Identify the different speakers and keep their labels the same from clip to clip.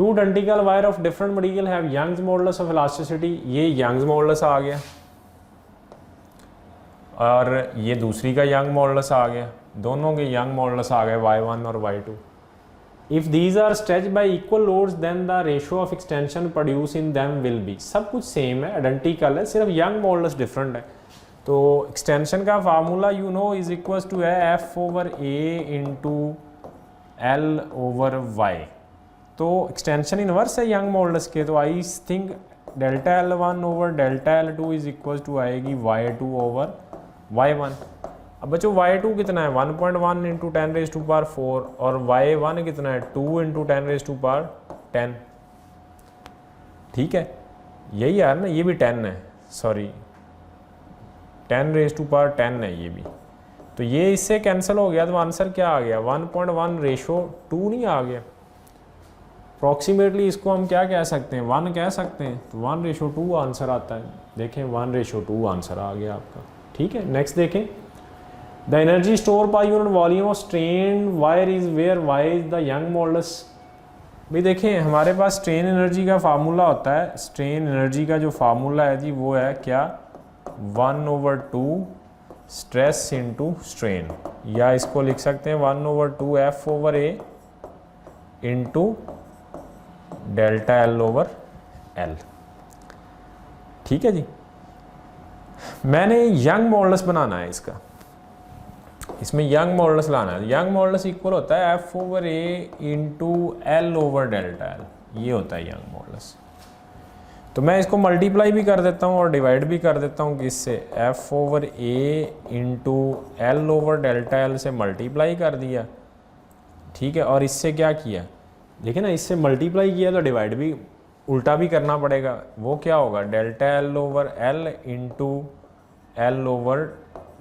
Speaker 1: To identical wire of different material have Young's modulus of elasticity, ये Young's modulus आ गया और ये दूसरी का यंग मॉडुलस आ गया, दोनों के यंग मॉडुलस आ गए y1 और y2। If these are stretch by equal loads then the ratio of extension produce in them will be, सब कुछ सेम है, आइडेंटिकल है, सिर्फ यंग मॉडुलस डिफरेंट है। तो एक्सटेंशन का formula you know is equals to है F/A into L over Y। तो एक्सटेंशन इनवर्स है यंग मॉडुलस के, तो I think delta L1 over delta L2 is equals to आएगी Y2 ओवर Y1। अब बच्चों y2 कितना है 1.1 इंटू 10⁴ और y1 कितना है 2 इंटू 10⁻10। ठीक है, यही यार ना, ये भी 10 है, सॉरी 10⁻10 है ये भी, तो ये इससे कैंसिल हो गया, तो आंसर क्या आ गया 1.1/2 नहीं आ गया। अप्रॉक्सीमेटली इसको हम क्या कह सकते हैं 1 कह सकते हैं, तो 1:2 आंसर आता है। देखें 1:2 आंसर आ गया आपका। ठीक है, नेक्स्ट देखें, the energy store by unit volume of strain wire is where Y is the Young modulus. भाई देखें हमारे पास स्ट्रेन एनर्जी का फार्मूला होता है, स्ट्रेन एनर्जी का जो फार्मूला है जी वो है क्या 1/2 स्ट्रेस इंटू स्ट्रेन, या इसको लिख सकते हैं 1/2 F/A into delta L over L। ठीक है जी, मैंने यंग मॉडुलस बनाना है इसका, इसमें यंग मॉडुलस लाना है। यंग मॉडुलस इक्वल होता है F/A into L over delta L, ये होता है यंग मॉडुलस। तो मैं इसको मल्टीप्लाई भी कर देता हूँ और डिवाइड भी कर देता हूँ किससे, F/A into L over delta L से मल्टीप्लाई कर दिया। ठीक है, और इससे क्या किया, लेकिन ना इससे मल्टीप्लाई किया तो डिवाइड भी उल्टा भी करना पड़ेगा, वो क्या होगा delta L over L into L over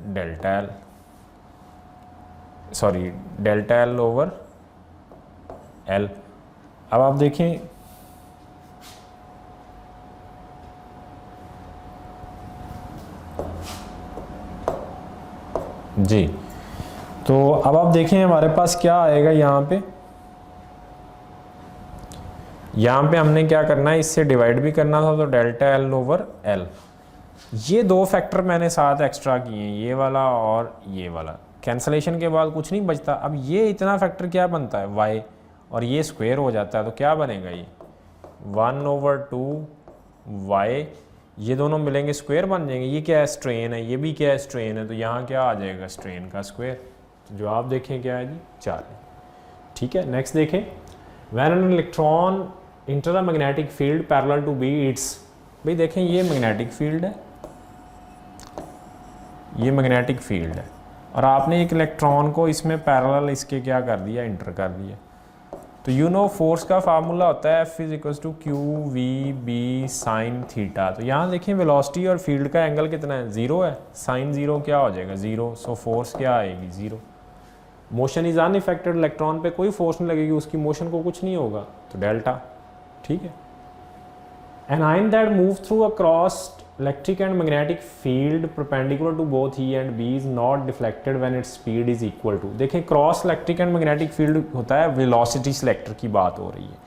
Speaker 1: delta L, sorry delta L over L। अब आप देखें जी, तो अब आप देखें हमारे पास क्या आएगा यहाँ पे हमने क्या करना है, इससे डिवाइड भी करना था, तो डेल्टा L ओवर L। ये दो फैक्टर मैंने साथ एक्स्ट्रा किए हैं, ये वाला और ये वाला, कैंसलेशन के बाद कुछ नहीं बचता। अब ये इतना फैक्टर क्या बनता है y, और ये स्क्वायर हो जाता है, तो क्या बनेगा ये 1/2 y, ये दोनों मिलेंगे स्क्वायर बन जाएंगे। ये क्या है स्ट्रेन है, ये भी क्या है स्ट्रेन है, तो यहाँ क्या आ जाएगा स्ट्रेन का स्क्वायर। तो जवाब देखें क्या है जी 4। ठीक है, नेक्स्ट देखें, when an electron enter the magnetic field parallel to B its. भाई देखें ये मैग्नेटिक फील्ड है, ये मैग्नेटिक फील्ड है, और आपने एक इलेक्ट्रॉन को इसमें पैरेलल इसके क्या कर दिया, इंटर कर दिया। तो यू नो फोर्स का फार्मूला होता है F=QVB sin थीटा। तो यहाँ देखें वेलोसिटी और फील्ड का एंगल कितना है 0 है, sin 0 क्या हो जाएगा 0, सो फोर्स क्या आएगी 0। मोशन इज अनइफेक्टेड, इलेक्ट्रॉन पे कोई फोर्स नहीं लगेगी, उसकी मोशन को कुछ नहीं होगा, तो डेल्टा। ठीक है, an ion that move through across electric and magnetic field perpendicular to both E and B is not deflected when its speed is equal to। देखें cross electric and magnetic field होता है, velocity selector की बात हो रही है,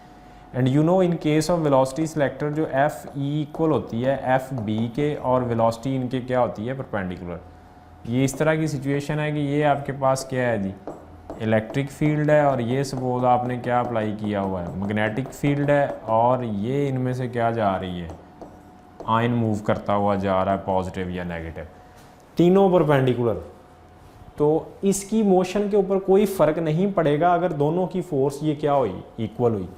Speaker 1: and you no in case of velocity selector जो FE equal होती है FB के, और वेलोसिटी इनके क्या होती है परपेंडिकुलर। ये इस तरह की सिचुएशन है कि ये आपके पास क्या है जी इलेक्ट्रिक फील्ड है, और ये सपोज आपने क्या अप्लाई किया हुआ है मैग्नेटिक फील्ड है, और ये इनमें से क्या जा रही है आयन मूव करता हुआ जा रहा है पॉजिटिव या नेगेटिव, तीनों परपेंडिकुलर। तो इसकी मोशन के ऊपर कोई फ़र्क नहीं पड़ेगा अगर दोनों की फोर्स ये क्या हुई इक्वल हुई।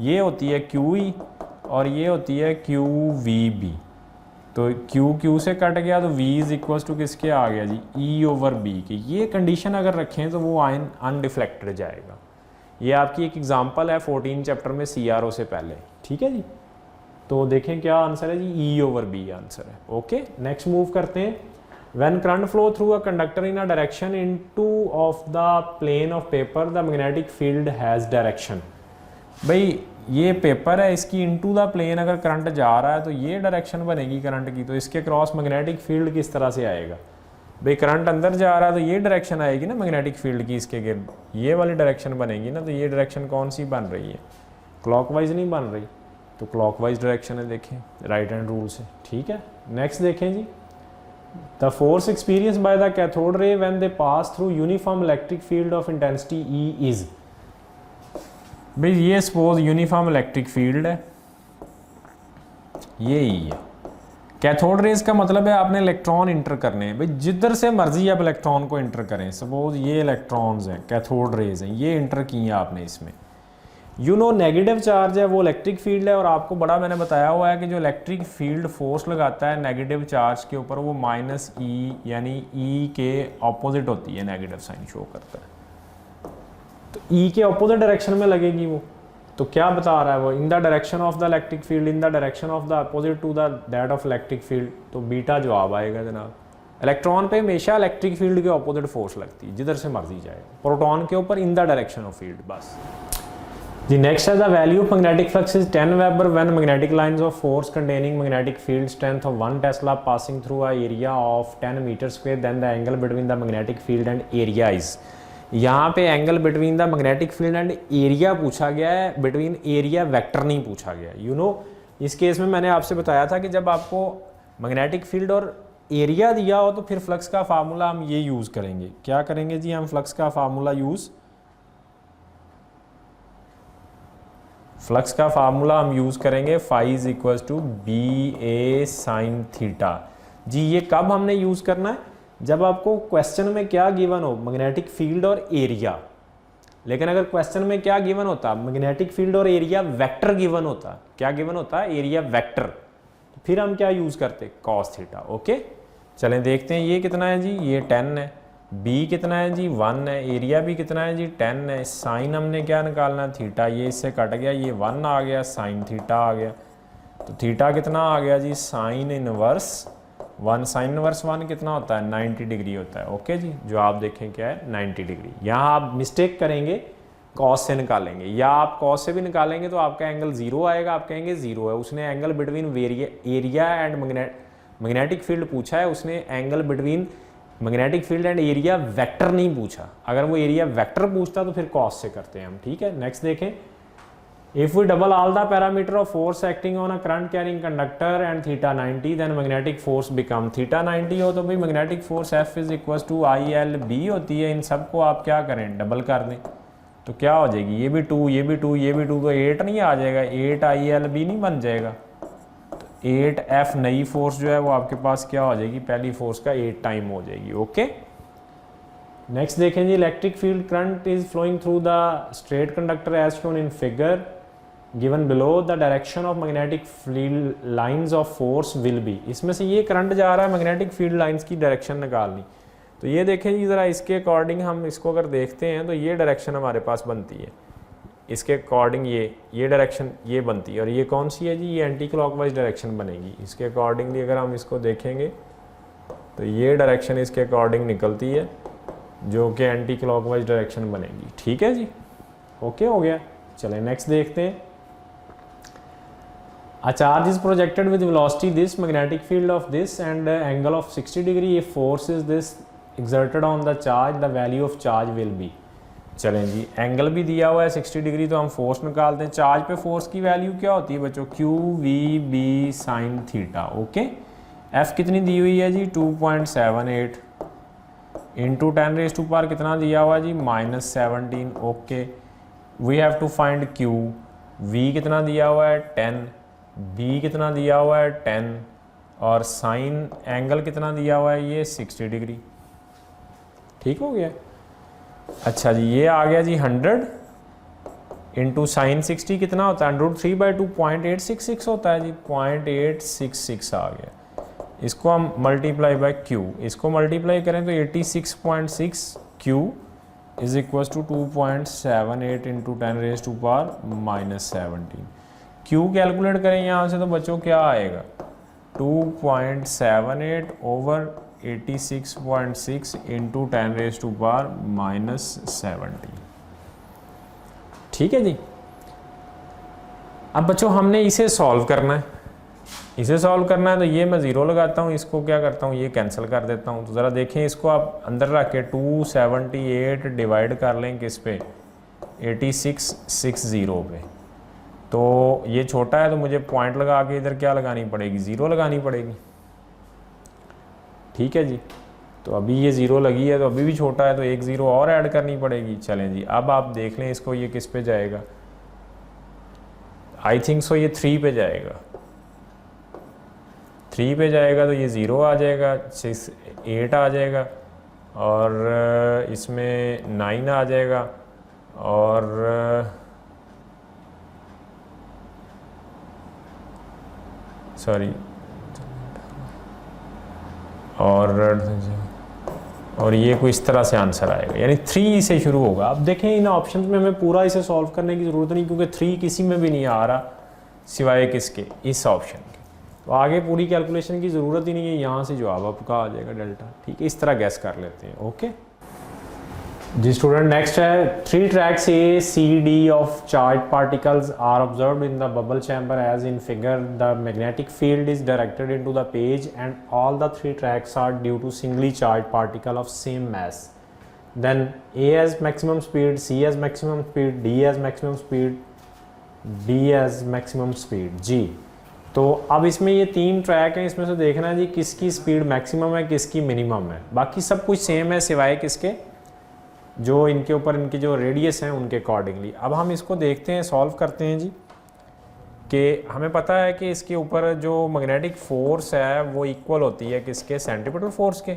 Speaker 1: ये होती है QE और ये होती है QVB। तो Q से कट गया तो V इज इक्वल्स टू किसके आ गया जी E/B के। ये कंडीशन अगर रखें तो वो आयन अनडिफ्लेक्टेड जाएगा। ये आपकी एक एग्जांपल है 14 चैप्टर में CRO से पहले। ठीक है जी, तो देखें क्या आंसर है जी E/B आंसर है। ओके, नेक्स्ट मूव करते हैं। When current flow through a conductor in a direction into of the plane of paper the magnetic field has direction. भाई ये पेपर है, इसकी इनटू द प्लेन अगर करंट जा रहा है तो ये डायरेक्शन बनेगी करंट की, तो इसके क्रॉस मैग्नेटिक फील्ड किस तरह से आएगा। भाई करंट अंदर जा रहा है तो ये डायरेक्शन आएगी ना मैग्नेटिक फील्ड की, इसके गिर्द ये वाली डायरेक्शन बनेगी ना, तो ये डायरेक्शन कौन सी बन रही है क्लॉकवाइज नहीं बन रही, तो क्लॉकवाइज डायरेक्शन है, देखें राइट हैंड रूल से, ठीक है। नेक्स्ट देखें जी, the force experience by the cathode ray when they pass through uniform electric field of intensity E is. भाई ये सपोज यूनिफॉर्म इलेक्ट्रिक फील्ड है, ये ई है। कैथोड रेज का मतलब है आपने इलेक्ट्रॉन इंटर करने हैं, भाई जिधर से मर्जी आप इलेक्ट्रॉन को इंटर करें। सपोज ये इलेक्ट्रॉन्स हैं, कैथोड रेज हैं, ये इंटर किए आपने इसमें। यू नो नेगेटिव चार्ज है वो इलेक्ट्रिक फील्ड है, और आपको बड़ा मैंने बताया हुआ है कि जो इलेक्ट्रिक फील्ड फोर्स लगाता है नेगेटिव चार्ज के ऊपर, वो माइनस ई यानी ई के ऑपोजिट होती है, नेगेटिव साइन शो करता है। तो ई के ऑपोजिट डायरेक्शन में लगेगी वो, तो क्या बता रहा है वो, in the direction of the electric field in the direction of the opposite to the that of electric field. तो बीटा जवाब आएगा जनाब। इलेक्ट्रॉन पे हमेशा इलेक्ट्रिक फील्ड के ऑपोजिट फोर्स लगती है, जिधर से मर्जी जाए। प्रोटॉन के ऊपर in the direction of field, बस। The next is the value of magnetic flux is 10 Weber when magnetic lines of force containing magnetic field strength of 1 Tesla passing through a area of 10 meter square, then the angle between the magnetic field and area is। यहाँ पे angle between the magnetic field and area पूछा गया है, between area vector नहीं पूछा गया। You know इस case में मैंने आपसे बताया था कि जब आपको मैग्नेटिक फील्ड और एरिया दिया हो तो फिर फ्लक्स का फार्मूला हम ये यूज़ करेंगे। क्या करेंगे जी, हम फ्लक्स का फार्मूला हम यूज़ करेंगे phi is equal to B A sine theta. जी ये कब हमने यूज़ करना है, जब आपको क्वेश्चन में क्या गिवन हो, मैग्नेटिक फील्ड और एरिया। लेकिन अगर क्वेश्चन में क्या गिवन होता, मैग्नेटिक फील्ड और एरिया वेक्टर गिवन होता, क्या गिवन होता, एरिया वेक्टर, तो फिर हम क्या यूज़ करते, कॉस थीटा। ओके चलें देखते हैं, ये कितना है जी, ये 10 है, बी कितना है जी 1 है, एरिया भी कितना है जी 10 है। साइन हमने क्या निकालना है, थीटा, ये इससे कट गया, ये 1 आ गया, साइन थीटा आ गया। तो थीटा कितना आ गया जी, साइन इनवर्स 1, साइन इनवर्स 1 कितना होता है, 90 डिग्री होता है। ओके जी, जो आप देखें क्या है 90 डिग्री। यहाँ आप मिस्टेक करेंगे, कॉस से निकालेंगे, या आप कॉस से भी निकालेंगे तो आपका एंगल 0 आएगा, आप कहेंगे 0 है। उसने angle between area and magnetic field पूछा है, उसने angle between magnetic field and area vector नहीं पूछा। अगर वो एरिया वेक्टर पूछता तो फिर कॉस से करते हैं हम, ठीक है। नेक्स्ट देखें, if we double all the parameter of force acting on a current carrying conductor and theta 90 then magnetic force become, theta 90 हो तो भाई magnetic force F is equal to ILB होती है। इन सबको आप क्या करें, डबल कर दें, तो क्या हो जाएगी, ये भी 2, ये भी 2, ये भी 2, तो 8 नहीं आ जाएगा, 8 ILB नहीं बन जाएगा। 8F नई फोर्स जो है वो आपके पास क्या हो जाएगी, पहली फोर्स का 8 टाइम हो जाएगी। ओके नेक्स्ट देखें जी, electric field current is flowing through the straight conductor as shown in figure given below, the direction of magnetic field lines of force will be. इसमें से ये करंट जा रहा है, मैग्नेटिक फील्ड लाइंस की direction निकालनी। तो ये देखें जी ज़रा, इसके अकॉर्डिंग हम इसको अगर देखते हैं तो ये डायरेक्शन हमारे पास बनती है, इसके अकॉर्डिंग ये डायरेक्शन ये बनती है, और ये कौन सी है जी, ये एंटी क्लॉकवाइज डायरेक्शन बनेगी। इसके अकॉर्डिंगली अगर हम इसको देखेंगे तो ये डायरेक्शन इसके अकॉर्डिंग निकलती है, जो कि एंटी क्लॉकवाइज डायरेक्शन बनेगी। ठीक है जी, ओके हो गया। चलें नेक्स्ट देखते हैं, A charge is projected with velocity this, magnetic field of this and angle of 60 degree. If force is this exerted on the charge, the value of charge will be। चलें जी, angle भी दिया हुआ है 60 degree, तो हम force निकालते हैं। Charge पे फोर्स की वैल्यू क्या होती है बच्चों, QVB sine theta. Okay F कितनी दी हुई है जी, 2.78 इंटू 10 रेज़ टू पावर कितना दिया हुआ है जी, -17। Okay we have to find Q, V कितना दिया हुआ है 10, B कितना दिया हुआ है 10, और साइन एंगल कितना दिया हुआ है ये 60 डिग्री। ठीक हो गया। अच्छा जी, ये आ गया जी 100 इंटू साइन 60 कितना होता है, √3/2 0.866 होता है जी, 0.866 आ गया। इसको हम मल्टीप्लाई बाय Q, इसको मल्टीप्लाई करें तो 86.6 Q is equal to 2.78 into 10 raise to power -17। Q calculate करें यहाँ से तो बच्चों क्या आएगा, 2.78 over 86.6 into 10 raise to power -17। ठीक है जी। अब बच्चों हमने इसे सॉल्व करना है, इसे सॉल्व करना है तो ये मैं 0 लगाता हूँ, इसको क्या करता हूँ ये कैंसिल कर देता हूँ। तो ज़रा देखें, इसको आप अंदर रख के 278 डिवाइड कर लें किस पे, 8660 पे। तो ये छोटा है तो मुझे पॉइंट लगा के इधर क्या लगानी पड़ेगी, 0 लगानी पड़ेगी। ठीक है जी, तो अभी ये 0 लगी है तो अभी भी छोटा है तो एक 0 और ऐड करनी पड़ेगी। चलें जी, अब आप देख लें इसको, ये किस पे जाएगा, आई थिंक सो ये 3 पे जाएगा। 3 पे जाएगा तो ये 0 आ जाएगा, 6 8 आ जाएगा और इसमें 9 आ जाएगा और सॉरी और ये कोई इस तरह से आंसर आएगा, यानी 3 से शुरू होगा। अब देखें इन ऑप्शंस में हमें पूरा इसे सॉल्व करने की ज़रूरत नहीं, क्योंकि 3 किसी में भी नहीं आ रहा सिवाय किसके, इस ऑप्शन के। तो आगे पूरी कैलकुलेशन की ज़रूरत ही नहीं है, यहाँ से जवाब आपका आ जाएगा डेल्टा। ठीक है, इस तरह गैस कर लेते हैं। ओके जी स्टूडेंट, नेक्स्ट है 3 tracks A, C, D of charged particles are observed in the bubble chamber as in figure. The magnetic field is directed into the page and all the 3 tracks are due to singly charged particle of same mass. Then A has maximum speed, C has maximum speed, D has maximum speed, D has maximum speed. G, तो अब इसमें ये 3 track हैं, इसमें से देखना है जी किसकी स्पीड मैक्सिमम है, किसकी मिनिमम है। बाकी सब कुछ सेम है सिवाय किसके, जो इनके ऊपर इनके जो रेडियस हैं उनके अकॉर्डिंगली। अब हम इसको देखते हैं, सॉल्व करते हैं जी, कि हमें पता है कि इसके ऊपर जो मैग्नेटिक फोर्स है वो इक्वल होती है किसके, सेंटीमीटर फोर्स के।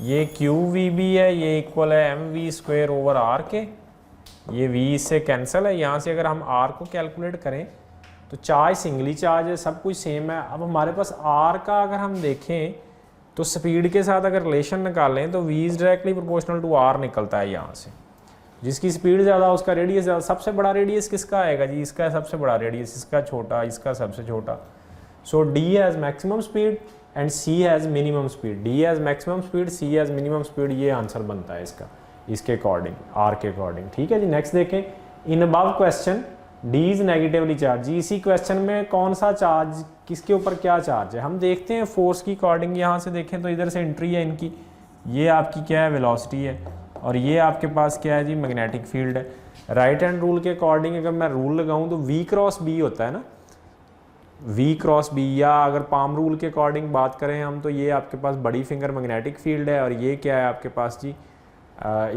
Speaker 1: ये QVB है, ये इक्वल है mv² r के। ये v इससे कैंसिल है, यहाँ से अगर हम r को कैलकुलेट करें तो चार्ज सिंगली चार्ज है, सब कुछ सेम है। अब हमारे पास r का अगर हम देखें तो स्पीड के साथ अगर रिलेशन निकालें तो v is directly proportional to r निकलता है यहाँ से। जिसकी स्पीड ज़्यादा उसका रेडियस ज़्यादा। सबसे बड़ा रेडियस किसका आएगा जी, इसका सबसे बड़ा रेडियस, इसका छोटा, इसका सबसे छोटा। सो d has maximum speed and c has minimum speed. d has maximum speed, c has minimum speed, ये आंसर बनता है इसका, इसके अकॉर्डिंग, r के अकॉर्डिंग। ठीक है जी, नेक्स्ट देखें। In above question D is negatively charge. जी इसी क्वेश्चन में कौन सा चार्ज, किसके ऊपर क्या चार्ज है हम देखते हैं फोर्स की अकॉर्डिंग। यहाँ से देखें तो इधर से एंट्री है इनकी, ये आपकी क्या है, वेलोसिटी है, और ये आपके पास क्या है जी, मैग्नेटिक फील्ड है। राइट हैंड रूल के अकॉर्डिंग अगर मैं रूल लगाऊं तो V क्रॉस B होता है ना, V क्रॉस B, या अगर पाम रूल के अकॉर्डिंग बात करें हम तो ये आपके पास बड़ी फिंगर मैग्नेटिक फील्ड है, और ये क्या है आपके पास जी,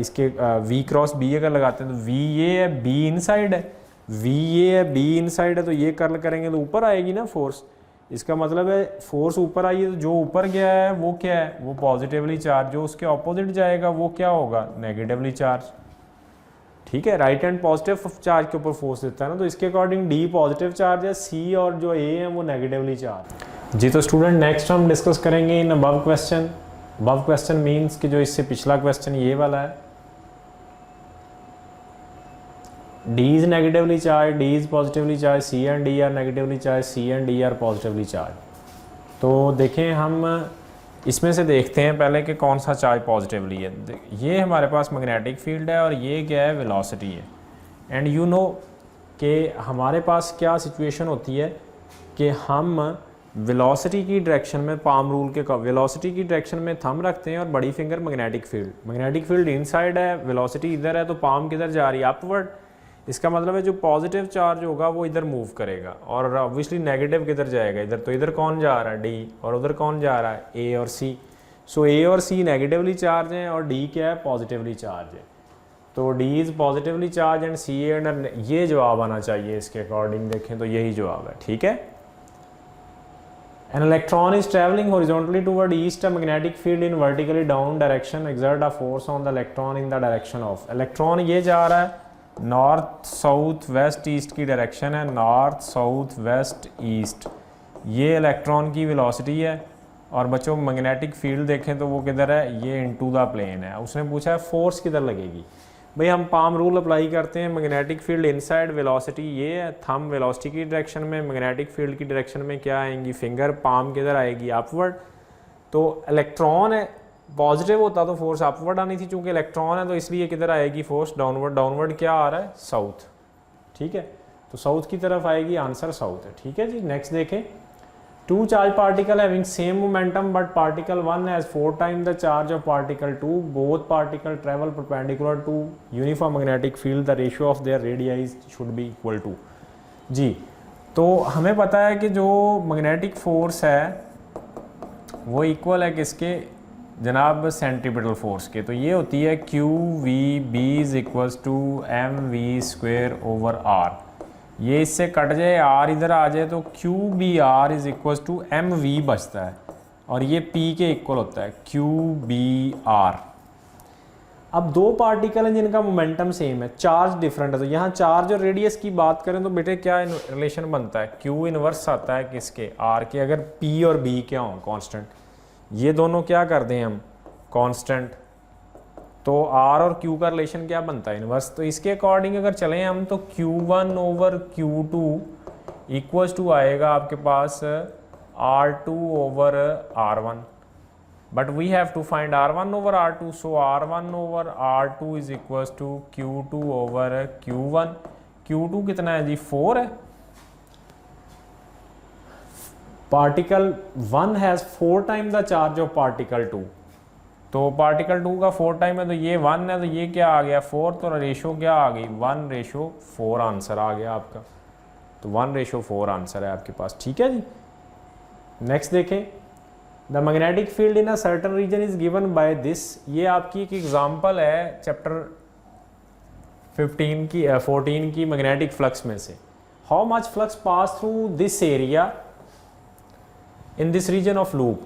Speaker 1: इसके V क्रॉस B अगर लगाते हैं तो V ये है, B इनसाइड है, V ये है, B इनसाइड है, तो ये कर्ल करेंगे तो ऊपर आएगी ना फोर्स। इसका मतलब है फोर्स ऊपर आई है तो जो ऊपर गया है वो क्या है, वो पॉजिटिवली चार्ज, जो उसके ऑपोजिट जाएगा वो क्या होगा, नेगेटिवली चार्ज। ठीक है, राइट हैंड पॉजिटिव चार्ज के ऊपर फोर्स देता है ना, तो इसके अकॉर्डिंग D पॉजिटिव चार्ज है, C और जो A है वो नेगेटिवली चार्ज। जी तो स्टूडेंट नेक्स्ट हम डिस्कस करेंगे इन above question. Above question means कि जो इससे पिछला क्वेश्चन ये वाला है, D is negatively charged, D is positively charged, C and D are negatively charged, C and D are positively charged। तो देखें हम इसमें से देखते हैं पहले कि कौन सा चार्ज पॉजिटिवली है। ये हमारे पास मैग्नेटिक फील्ड है और ये क्या है, वेलोसिटी है। एंड यू नो कि हमारे पास क्या सिचुएशन होती है कि हम वेलोसिटी की डायरेक्शन में पाम रूल के वेलोसिटी की डायरेक्शन में थंब रखते हैं और बड़ी फिंगर मैग्नेटिक फील्ड इनसाइड है, वेलोसिटी इधर है, तो पाम किधर जा रही है, अपवर्ड। इसका मतलब है जो पॉजिटिव चार्ज होगा वो इधर मूव करेगा, और ऑब्वियसली नेगेटिव किधर जाएगा, इधर। तो इधर कौन जा रहा है, D, और उधर कौन जा रहा है, A और C। सो A और C नेगेटिवली चार्ज हैं और D क्या है, पॉजिटिवली चार्ज है। तो D is positively charge and C and ये जवाब आना चाहिए इसके अकॉर्डिंग। देखें तो यही जवाब है। ठीक है, An electron is traveling horizontally toward east. A magnetic field in vertically down direction exert a force on the electron in the direction of. Electron ये जा रहा है नॉर्थ साउथ वेस्ट ईस्ट की डायरेक्शन है, नॉर्थ साउथ वेस्ट ईस्ट। ये electron की velocity है। और बच्चों मैग्नेटिक फील्ड देखें तो वो किधर है, ये इनटू द प्लेन है। उसने पूछा है फोर्स किधर लगेगी। भाई हम पाम रूल अप्लाई करते हैं, मैग्नेटिक फील्ड इनसाइड, वेलोसिटी ये है, थंब वेलोसिटी की डायरेक्शन में, मैग्नेटिक फील्ड की डायरेक्शन में क्या आएंगी, फिंगर, पाम किधर आएगी, अपवर्ड। तो इलेक्ट्रॉन है, पॉजिटिव होता तो फोर्स अपवर्ड आनी थी, चूंकि इलेक्ट्रॉन है तो इसलिए किधर आएगी फोर्स, डाउनवर्ड। डाउनवर्ड क्या आ रहा है, साउथ। ठीक है, तो साउथ की तरफ आएगी, आंसर साउथ है। ठीक है जी, नेक्स्ट देखें। Two charged particle having same momentum but particle 1 has 4 times the charge of particle 2. Both particle travel perpendicular to uniform magnetic field. The ratio of their radii should be equal to. जी तो हमें पता है कि जो magnetic force है वो equal है किसके जनाब, सेंट्रीपिटल फोर्स के। तो ये होती है Q V B is equals to M V square over R. ये इससे कट जाए, आर इधर आ जाए तो Q B R is equals to M V बचता है और ये पी के इक्वल होता है क्यू बी आर। अब दो पार्टिकल हैं जिनका मोमेंटम सेम है, चार्ज डिफरेंट है, तो यहाँ चार्ज और रेडियस की बात करें तो बेटे क्या रिलेशन बनता है, क्यू इनवर्स आता है किसके, आर के। अगर पी और बी क्या हों कांस्टेंट, ये दोनों क्या कर दें हम कांस्टेंट, तो आर और क्यू का रिलेशन क्या बनता है, इनवर्स। तो इसके अकॉर्डिंग अगर चलें हम तो Q1 over Q2 equals to आएगा आपके पास R2 over R1, but we have to find R1 over R2, so R1 over R2 is equals to Q2 over Q1। Q2 कितना है जी, 4 है। Particle 1 has 4 time the charge of particle 2, तो particle 2 का 4 time है, तो ये 1 है, तो ये क्या आ गया 4, तो रेशो क्या आ गई 1:4 आंसर आ गया आपका। तो 1:4 आंसर है आपके पास, ठीक है जी। नेक्स्ट देखें, the magnetic field in a certain region is given by this. ये आपकी एक एग्जांपल है चैप्टर 14 की मैग्नेटिक फ्लक्स में से। How much flux pass through this area in this region of loop.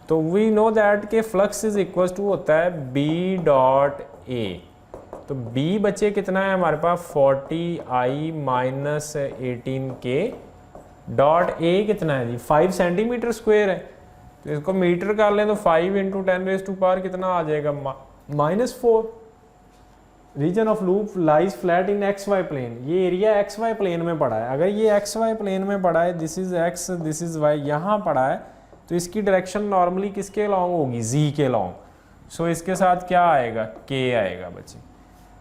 Speaker 1: तो वी नो दैट के फ्लक्स इज इक्वल टू होता है B डॉट ए। तो B बचे कितना है हमारे पास 40I minus 18K dot A कितना है जी 5 सेंटीमीटर स्क्वेयर है। तो इसको मीटर कर लें तो 5 इंटू 10⁻⁴ कितना आ जाएगा -4। Region of loop lies flat in XY plane. ये एरिया XY प्लेन में पड़ा है। अगर ये XY प्लेन में पड़ा है, this is X this is Y, यहाँ पड़ा है, तो इसकी डायरेक्शन नॉर्मली किसके लॉन्ग होगी, Z के लॉन्ग। सो इसके साथ क्या आएगा, K आएगा बच्चे।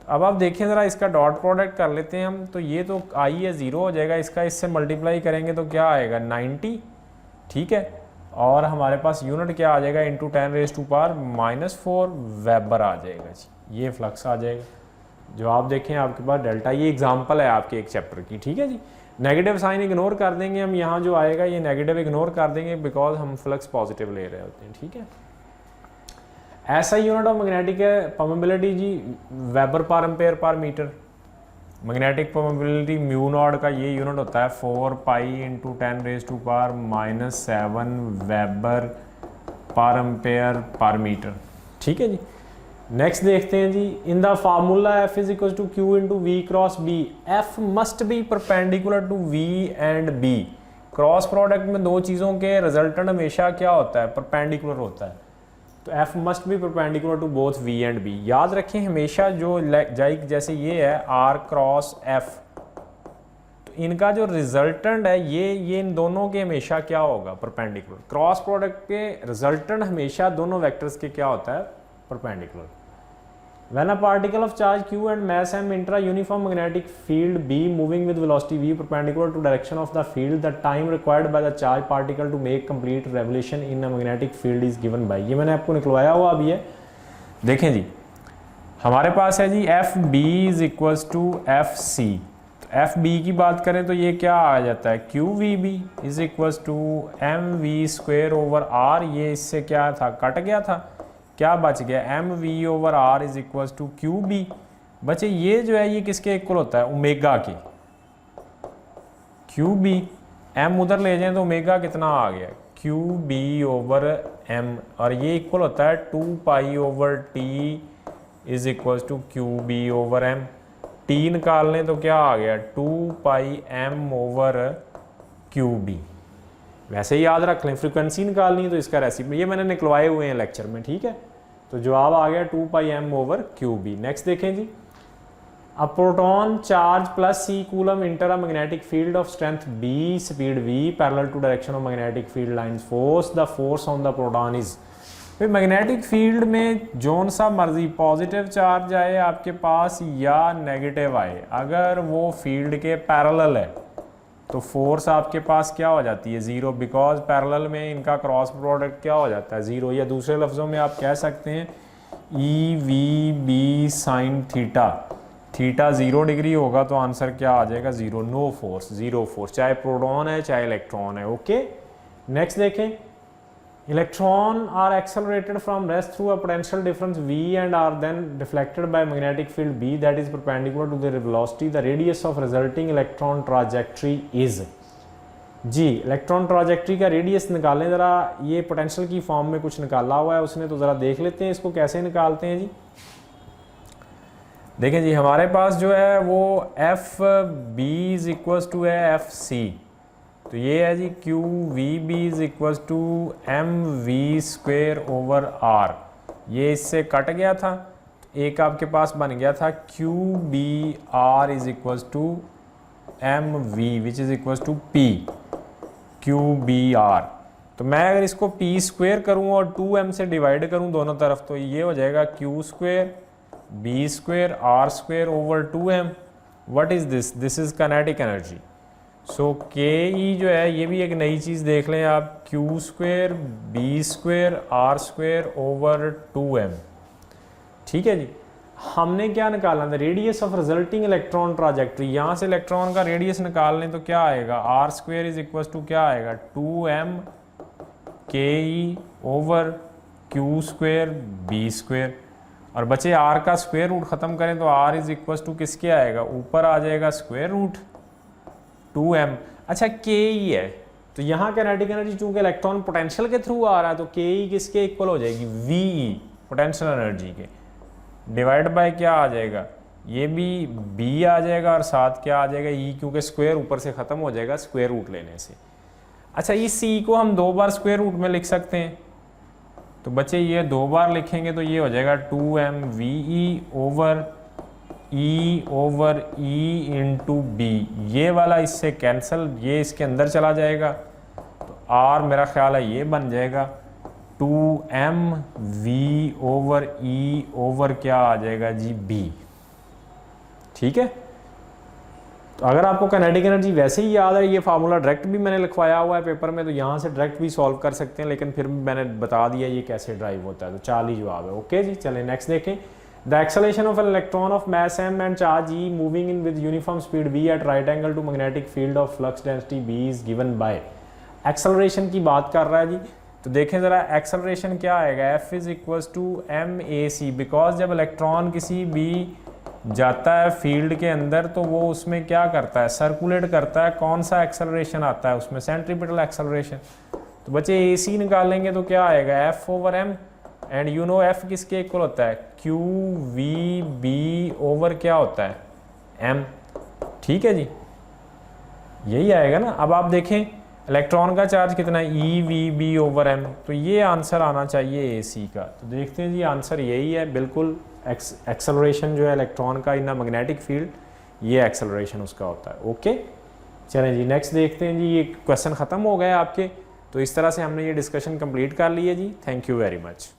Speaker 1: अब आप देखें ज़रा, इसका डॉट प्रोडक्ट कर लेते हैं हम। तो ये तो I है 0 हो जाएगा, इसका इससे मल्टीप्लाई करेंगे तो क्या आएगा 90, ठीक है। और हमारे पास यूनिट क्या आ जाएगा इंटू 10⁻⁻⁴ वेबर आ जाएगा जी। ये फ्लक्स आ जाएगा। जो आप देखें आपके पास डेल्टा, ये एग्जांपल है आपके एक चैप्टर की, ठीक है जी। नेगेटिव साइन इग्नोर कर देंगे हम, यहाँ जो आएगा ये नेगेटिव इग्नोर कर देंगे बिकॉज हम फ्लक्स पॉजिटिव ले रहे होते हैं, ठीक है। ऐसा यूनिट ऑफ मैग्नेटिक परमेबिलिटी जी weber per ampere per metre. Magnetic permeability mu naught का ये यूनिट होता है 4π into 10⁻⁷ weber per ampere per metre, ठीक है जी। नेक्स्ट देखते हैं जी, in the formula F is equal to Q into V cross B, F must be perpendicular to V and B। Cross product में दो चीज़ों के रिजल्टेंट हमेशा क्या होता है, परपेंडिकुलर होता है। तो F must be perpendicular to both V and B। याद रखें हमेशा, जो जैसे ये है R क्रॉस F, तो इनका जो रिजल्टेंट है ये इन दोनों के हमेशा क्या होगा, परपेंडिकुलर। क्रॉस प्रोडक्ट के रिजल्टेंट हमेशा दोनों वेक्टर्स के क्या होता है, perpendicular. When a particle of charge Q and mass m enter a uniform magnetic field B moving with velocity v perpendicular to direction of the field, the time required by the charged particle to make complete revolution in a magnetic field is given by। ये मैंने आपको निकलवाया हुआ अभी है, देखें जी। हमारे पास है जी FB is equals to FC। तो FB की बात करें तो ये क्या आ जाता है, QVB is equals to MV square over R। ये इससे क्या था, कट गया था, क्या बच गया MV over R is equal to QB। बचे ये जो है ये किसके इक्वल होता है, ओमेगा के, QB। M उधर ले जाएं तो ओमेगा कितना आ गया, QB ओवर M, और ये इक्वल होता है 2π over T is equal to QB over M। T निकाल लें तो क्या आ गया 2πm ओवर QB। वैसे ही याद रख लें, फ्रीक्वेंसी निकालनी है तो इसका रेसिपी ये मैंने निकलवाए हुए हैं लेक्चर में, ठीक है। तो जवाब आ गया 2πm ओवर QB। नेक्स्ट देखें जी, a proton charge plus C coulomb enter a magnetic field of strength B, speed V, parallel to direction of magnetic field lines force, the force on the proton is. फिर magnetic field में जोन सा मर्जी positive charge आए आपके पास या negative आए, अगर वो फील्ड के पैरेलल है तो फोर्स आपके पास क्या हो जाती है 0, बिकॉज पैरेलल में इनका क्रॉस प्रोडक्ट क्या हो जाता है 0। या दूसरे लफ्ज़ों में आप कह सकते हैं EVB sine theta theta 0 degree होगा तो आंसर क्या आ जाएगा 0, नो फोर्स, 0 फोर्स, चाहे प्रोटॉन है चाहे इलेक्ट्रॉन है। ओके, नेक्स्ट देखें, electron are accelerated from rest through a potential difference v and are then deflected by magnetic field b that is perpendicular to the velocity, the radius of resulting electron trajectory is. जी, electron trajectory का radius निकालें ज़रा, ये potential की form में कुछ निकाला हुआ है उसने, तो ज़रा देख लेते हैं इसको कैसे निकालते हैं जी। देखें जी, हमारे पास जो है वो F B is equals to है एफ सी, तो ये है जी Q V B is equals to M V square over R, ये इससे कट गया था, एक आपके पास बन गया था Q B R is equals to M V which is equals to P Q B R. तो मैं अगर इसको पी स्क्वेयर करूँ और 2m से डिवाइड करूँ दोनों तरफ, तो ये हो जाएगा Q square B square R square over 2m। What is this? This is kinetic energy. So K E जो है ये भी एक नई चीज़ देख लें आप, Q square B square R square over 2m। ठीक है जी, हमने क्या निकालना था? Radius of resulting electron trajectory. यहाँ से इलेक्ट्रॉन का रेडियस निकाल लें तो क्या आएगा? R square is equal to क्या आएगा? 2m K E over Q square B square, और बचे आर का स्क्वायर रूट ख़त्म करें तो आर इज इक्वल टू किसके आएगा? ऊपर आ जाएगा स्क्वायर रूट 2m। अच्छा, के ई है तो यहाँ काइनेटिक एनर्जी चूंकि इलेक्ट्रॉन पोटेंशियल के थ्रू आ रहा है तो के ई किसके इक्वल हो जाएगी? वी ई, पोटेंशियल एनर्जी के, डिवाइड बाय क्या आ जाएगा? ये भी बी आ जाएगा और साथ क्या आ जाएगा? ई, क्योंकि स्क्वायर ऊपर से ख़त्म हो जाएगा स्क्वायर रूट लेने से। अच्छा, इस सी को हम 2 बार स्क्वायर रूट में लिख सकते हैं, तो बच्चे ये 2 बार लिखेंगे तो ये हो जाएगा 2m V E over E into B, ये वाला इससे कैंसिल, ये इसके अंदर चला जाएगा, तो आर मेरा ख्याल है ये बन जाएगा 2m we over E over क्या आ जाएगा जी? बी। ठीक है, तो अगर आपको काइनेटिक एनर्जी वैसे ही याद है, ये फार्मूला डायरेक्ट भी मैंने लिखवाया हुआ है पेपर में, तो यहाँ से डायरेक्ट भी सॉल्व कर सकते हैं, लेकिन फिर मैंने बता दिया ये कैसे ड्राइव होता है, तो 4 ही जवाब है। ओके जी, चलें नेक्स्ट देखें। The acceleration of an electron of mass m and charge e moving in with uniform speed v at right angle to magnetic field of flux density b is given by. Acceleration की बात कर रहा है जी, तो देखें ज़रा acceleration क्या आएगा? f is equals to M A C, because जब इलेक्ट्रॉन किसी भी जाता है फील्ड के अंदर तो वो उसमें क्या करता है? सर्कुलेट करता है। कौन सा एक्सेलरेशन आता है उसमें? Centripetal acceleration. तो बच्चे ए सी निकालेंगे तो क्या आएगा? F over M, and you know F किसके इक्वल होता है? क्यू वी बी ओवर क्या होता है? एम। ठीक है जी, यही आएगा ना। अब आप देखें इलेक्ट्रॉन का चार्ज कितना है? E V B over M, तो ये आंसर आना चाहिए ए सी का। तो देखते हैं जी, आंसर यही है बिल्कुल। एक्सेलरेशन जो है इलेक्ट्रॉन का इन अ मैग्नेटिक फील्ड, ये एक्सेलरेशन उसका होता है। ओके, चलें जी नेक्स्ट देखते हैं जी। ये क्वेश्चन ख़त्म हो गए आपके, तो इस तरह से हमने ये डिस्कशन कंप्लीट कर ली है जी। Thank you very much.